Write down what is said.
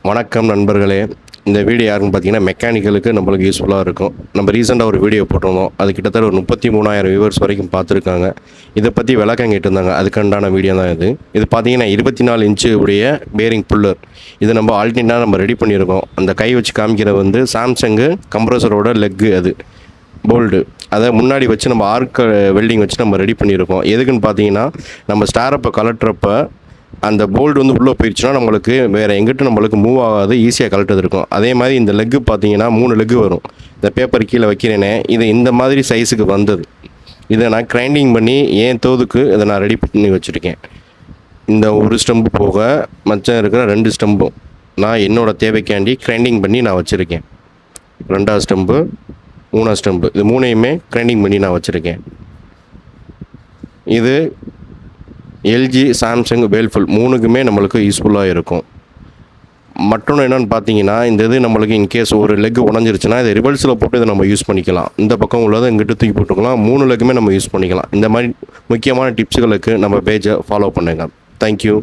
வணக்கம் நண்பர்களே. இந்த வீடியோ யாருன்னு பார்த்தீங்கன்னா மெக்கானிக்கலுக்கு நம்மளுக்கு யூஸ்ஃபுல்லாக இருக்கும். நம்ம ரீசெண்டாக ஒரு வீடியோ போட்டிருந்தோம். அது கிட்டத்தட்ட ஒரு 33,000 வியூவர்ஸ் வரைக்கும் பார்த்துருக்காங்க. இதை பற்றி விளக்கம் கேட்டிருந்தாங்க. அதுக்குண்டான வீடியோ தான் இது. இது பார்த்தீங்கன்னா 24 இன்ச்சு உடைய பேரிங் புல்லர். இது நம்ம ஆல்டர்னேட்டாக நம்ம ரெடி பண்ணியிருக்கோம். அந்த கை வச்சு காமிக்கிறது வந்து சாம்சங்கு கம்ப்ரஸரோட லெக்கு, அது போல்டு. அதை முன்னாடி வச்சு நம்ம ஆர்க் வெல்டிங் வச்சு நம்ம ரெடி பண்ணியிருக்கோம். எதுக்குன்னு பார்த்தீங்கன்னா, நம்ம ஸ்டாரப்பை கலட்டுறப்ப அந்த போல்டு வந்து உள்ளே போயிடுச்சுன்னா நம்மளுக்கு வேறு எங்கிட்ட நம்மளுக்கு மூவ் ஆகாது, ஈஸியாக கழட்டது இருக்கும். அதே மாதிரி இந்த லெக்கு பார்த்தீங்கன்னா 3 லெக்கு வரும். இந்த பேப்பர் கீழே வைக்கிறேனே, இது இந்த மாதிரி சைஸுக்கு வந்தது. இதை நான் கிரைண்டிங் பண்ணி என் தோதுக்கு இதை நான் ரெடி பண்ணி வச்சுருக்கேன். இந்த ஒரு ஸ்டெம்பு போக மச்சம் இருக்கிற 2 ஸ்டெம்பும் நான் என்னோடய தேவைக்காண்டி கிரைண்டிங் பண்ணி நான் வச்சுருக்கேன். 2ஆவது ஸ்டெம்பு, 3ஆவது ஸ்டெம்பு, இது 3ஐயுமே கிரைண்டிங் பண்ணி நான் வச்சுருக்கேன். இது எல்ஜி, சாம்சங், வேல்ஃபுல் 3க்குமே நம்மளுக்கு யூஸ்ஃபுல்லாக இருக்கும். மற்றொன்று என்னென்னு பார்த்தீங்கன்னா, இந்த இது நம்மளுக்கு இன்கேஸ் ஒரு லெக் உடஞ்சிருச்சுன்னா இதை ரிவர்ஸில் போட்டு இதை நம்ம யூஸ் பண்ணிக்கலாம். இந்த பக்கம் உள்ளதை இங்கிட்ட தூக்கி போட்டுக்கலாம். 3 லெக்குமே நம்ம யூஸ் பண்ணிக்கலாம். இந்த மாதிரி முக்கியமான டிப்ஸுகளுக்கு நம்ம பேஜை ஃபாலோ பண்ணுங்கள். தேங்க்யூ.